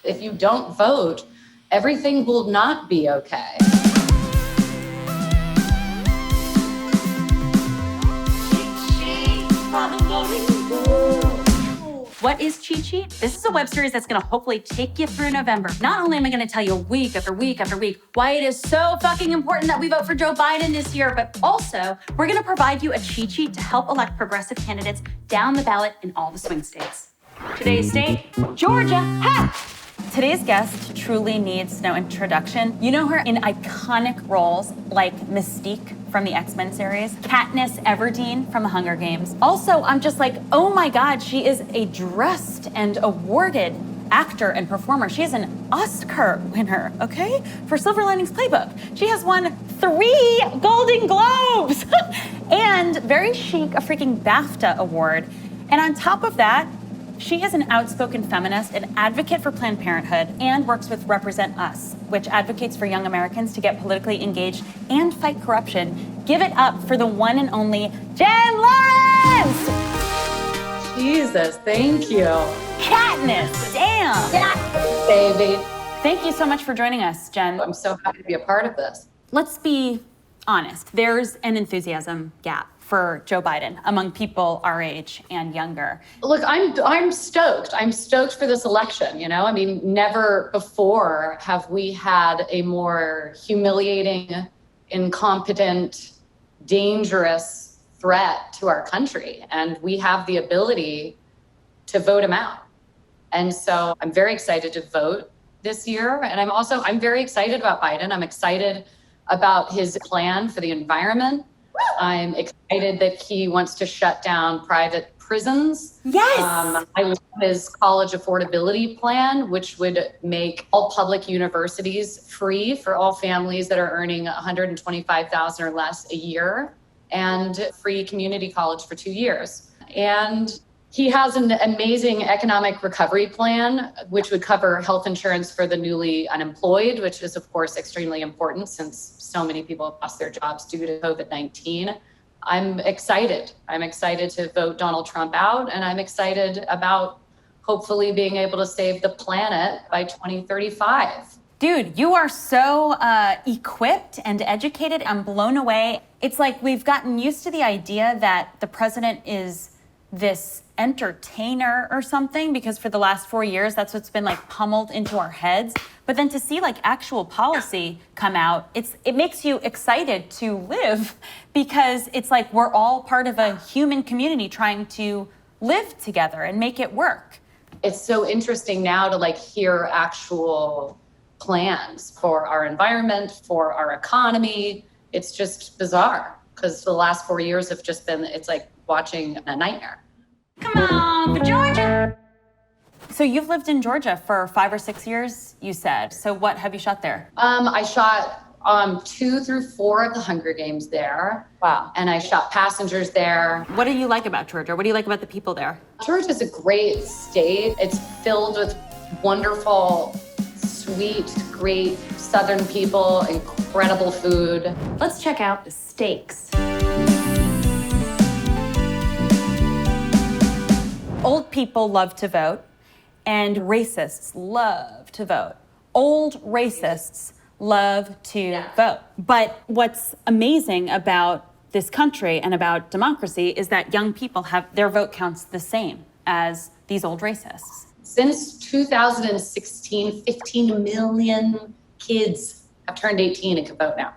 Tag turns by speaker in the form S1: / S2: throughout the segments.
S1: If you don't vote, everything will not be okay.
S2: What is Cheat Sheet? This is a web series that's gonna hopefully take you through November. Not only am I gonna tell you week after week after week why it is so fucking important that we vote for Joe Biden this year, but also we're gonna provide you a cheat sheet to help elect progressive candidates down the ballot in all the swing states. Today's state, Georgia. Ha! Today's guest truly needs no introduction. You know her in iconic roles like Mystique from the X-Men series, Katniss Everdeen from the Hunger Games. Also, I'm just like, oh my God, she is a dressed and awarded actor and performer. She is an Oscar winner, okay, for Silver Linings Playbook. She has won 3 Golden Globes and very chic, a freaking BAFTA award. And on top of that, she is an outspoken feminist, an advocate for Planned Parenthood, and works with Represent Us, which advocates for young Americans to get politically engaged and fight corruption. Give it up for the one and only Jen Lawrence!
S1: Jesus, thank you.
S2: Katniss, damn!
S1: Yeah, baby.
S2: Thank you so much for joining us, Jen.
S1: I'm so happy to be a part of this.
S2: Let's be honest. There's an enthusiasm gap for Joe Biden among people our age and younger.
S1: Look, I'm stoked. I'm stoked for this election, you know? I mean, never before have we had a more humiliating, incompetent, dangerous threat to our country. And we have the ability to vote him out. And so I'm very excited to vote this year. And I'm very excited about Biden. I'm excited about his plan for the environment. I'm excited that he wants to shut down private prisons.
S2: Yes.
S1: I love his college affordability plan, which would make all public universities free for all families that are earning $125,000 or less a year, and free community college for 2 years. And he has an amazing economic recovery plan, which would cover health insurance for the newly unemployed, which is, of course, extremely important since so many people have lost their jobs due to COVID-19. I'm excited. I'm excited to vote Donald Trump out, and I'm excited about hopefully being able to save the planet by 2035.
S2: Dude, you are so equipped and educated. I'm blown away. It's like we've gotten used to the idea that the president is this entertainer or something, because for the last 4 years, that's what's been like pummeled into our heads. But then to see like actual policy come out, it makes you excited to live, because it's like we're all part of a human community trying to live together and make it work.
S1: It's so interesting now to like hear actual plans for our environment, for our economy. It's just bizarre, because the last 4 years have just been, it's like watching a nightmare.
S2: Come on, for Georgia. So you've lived in Georgia for 5 or 6 years, you said. So what have you shot there?
S1: I shot 2 through 4 of the Hunger Games there.
S2: Wow.
S1: And I shot Passengers there.
S2: What do you like about Georgia? What do you like about the people there?
S1: Georgia's a great state. It's filled with wonderful, sweet, great Southern people, incredible food.
S2: Let's check out the stakes. Old people love to vote, and racists love to vote. Old racists love to vote. But what's amazing about this country and about democracy is that young people have their vote counts the same as these old racists.
S1: Since 2016, 15 million kids have turned 18 and can vote now.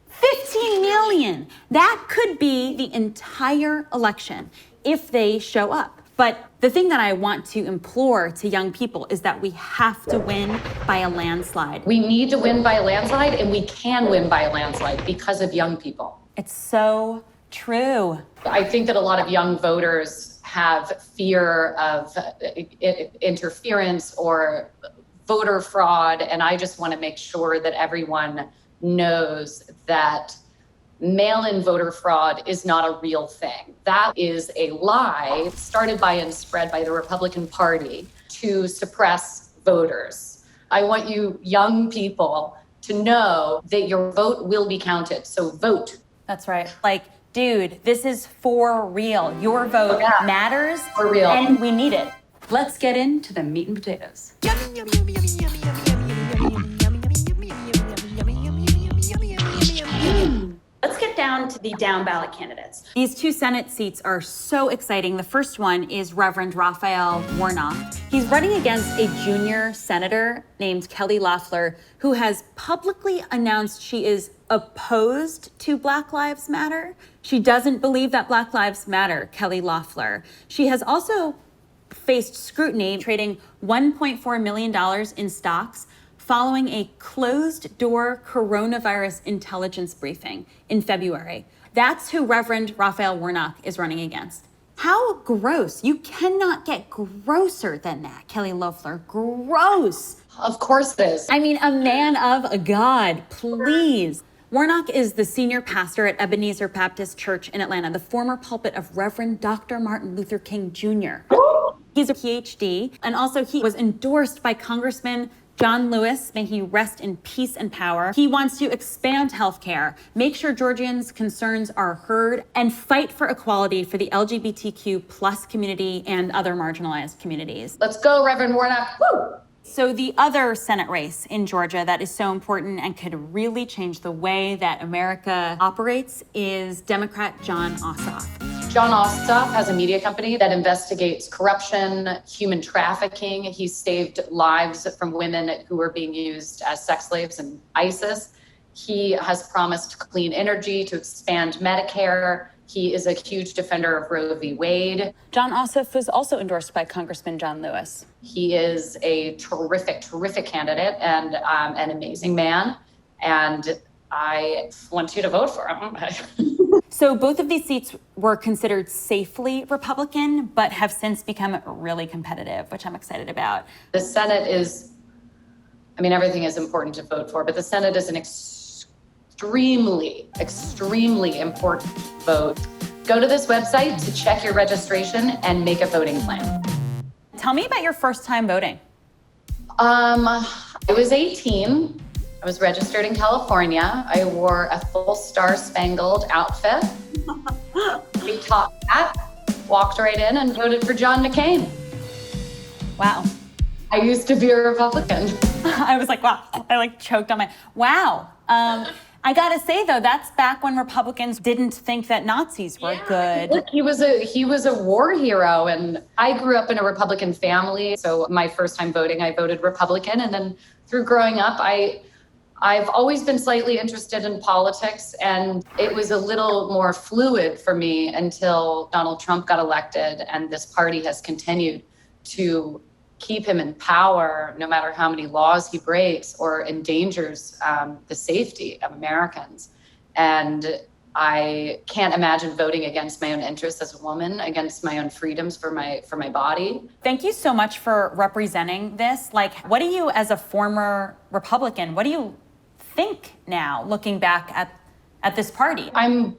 S2: 15 million! That could be the entire election if they show up. But the thing that I want to implore to young people is that we have to win by a landslide.
S1: We need to win by a landslide, and we can win by a landslide because of young people.
S2: It's so true.
S1: I think that a lot of young voters have fear of interference or voter fraud, and I just want to make sure that everyone knows that mail-in voter fraud is not a real thing. That is a lie started by and spread by the Republican Party to suppress voters. I want you young people to know that your vote will be counted, so vote.
S2: That's right. Like, dude, this is for real. Your vote matters,
S1: for real.
S2: And we need it. Let's get into the meat and potatoes. Let's get down to the down ballot candidates. These two Senate seats are so exciting. The first one is Reverend Raphael Warnock. He's running against a junior senator named Kelly Loeffler, who has publicly announced she is opposed to Black Lives Matter. She doesn't believe that Black Lives Matter, Kelly Loeffler. She has also faced scrutiny, trading $1.4 million in stocks following a closed-door coronavirus intelligence briefing in February. That's who Reverend Raphael Warnock is running against. How gross. You cannot get grosser than that, Kelly Loeffler. Gross.
S1: Of course it is.
S2: I mean, a man of God, please. Warnock is the senior pastor at Ebenezer Baptist Church in Atlanta, the former pulpit of Reverend Dr. Martin Luther King Jr. He's a PhD, and also he was endorsed by Congressman John Lewis, may he rest in peace and power. He wants to expand healthcare, make sure Georgians' concerns are heard, and fight for equality for the LGBTQ plus community and other marginalized communities.
S1: Let's go, Reverend Warnock. Woo!
S2: So the other Senate race in Georgia that is so important and could really change the way that America operates is Democrat Jon Ossoff.
S1: Jon Ossoff has a media company that investigates corruption, human trafficking. He saved lives from women who were being used as sex slaves in ISIS. He has promised clean energy to expand Medicare. He is a huge defender of Roe v. Wade.
S2: Jon Ossoff was also endorsed by Congressman John Lewis.
S1: He is a terrific, terrific candidate and an amazing man. And I want you to vote for him.
S2: So both of these seats were considered safely Republican, but have since become really competitive, which I'm excited about.
S1: The Senate is, I mean, everything is important to vote for, but the Senate is an extremely, extremely important vote. Go to this website to check your registration and make a voting plan.
S2: Tell me about your first time voting.
S1: I was 18. I was registered in California. I wore a full star-spangled outfit. We top hat, walked right in and voted for John McCain.
S2: Wow.
S1: I used to be a Republican.
S2: I was like, wow, I choked on my, wow. I gotta say though, that's back when Republicans didn't think that Nazis were good.
S1: Look, he was a war hero, and I grew up in a Republican family. So my first time voting, I voted Republican, and then through growing up, I've always been slightly interested in politics, and it was a little more fluid for me until Donald Trump got elected, and this party has continued to keep him in power no matter how many laws he breaks or endangers the safety of Americans. And I can't imagine voting against my own interests as a woman, against my own freedoms for my body.
S2: Thank you so much for representing this. What do you, as a former Republican, what do you think now, looking back at this party?
S1: I'm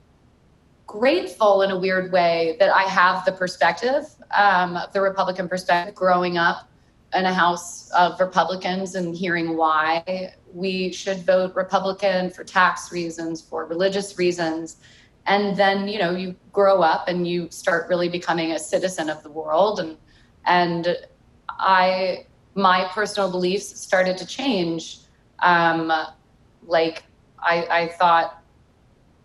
S1: grateful in a weird way that I have the perspective, the Republican perspective, growing up in a house of Republicans and hearing why we should vote Republican for tax reasons, for religious reasons. And then, you grow up and you start really becoming a citizen of the world. And my personal beliefs started to change. I thought,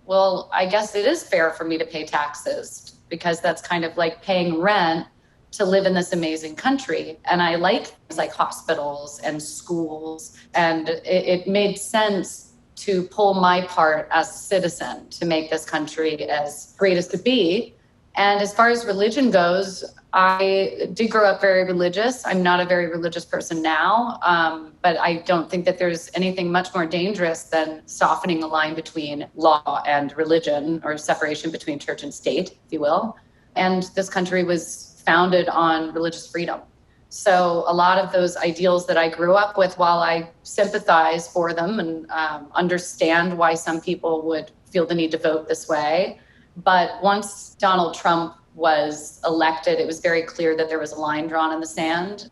S1: well, I guess it is fair for me to pay taxes because that's kind of like paying rent to live in this amazing country. And I like things like hospitals and schools. And it made sense to pull my part as a citizen to make this country as great as could be. And as far as religion goes, I did grow up very religious. I'm not a very religious person now, but I don't think that there's anything much more dangerous than softening the line between law and religion, or separation between church and state, if you will. And this country was founded on religious freedom. So a lot of those ideals that I grew up with, while I sympathize for them and understand why some people would feel the need to vote this way, but once Donald Trump was elected, it was very clear that there was a line drawn in the sand.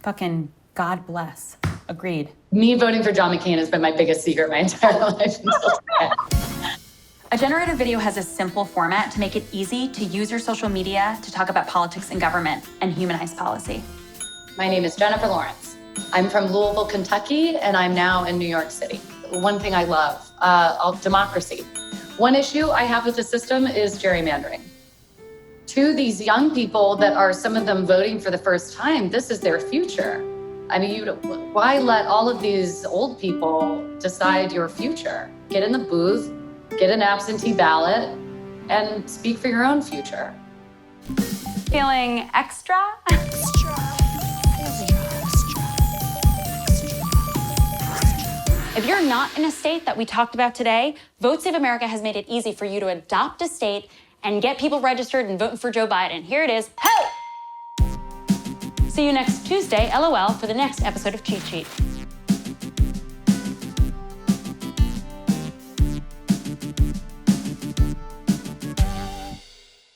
S2: Fucking God bless. Agreed.
S1: Me voting for John McCain has been my biggest secret my entire life until today.
S2: A generative video has a simple format to make it easy to use your social media to talk about politics and government and humanize policy.
S1: My name is Jennifer Lawrence. I'm from Louisville, Kentucky, and I'm now in New York City. One thing I love, democracy. One issue I have with the system is gerrymandering. To these young people that are some of them voting for the first time, this is their future. I mean, why let all of these old people decide your future? Get in the booth, get an absentee ballot, and speak for your own future.
S2: Feeling extra? If you're not in a state that we talked about today, Vote Save America has made it easy for you to adopt a state and get people registered and voting for Joe Biden. Here it is. Ho! See you next Tuesday, LOL, for the next episode of Cheat Sheet.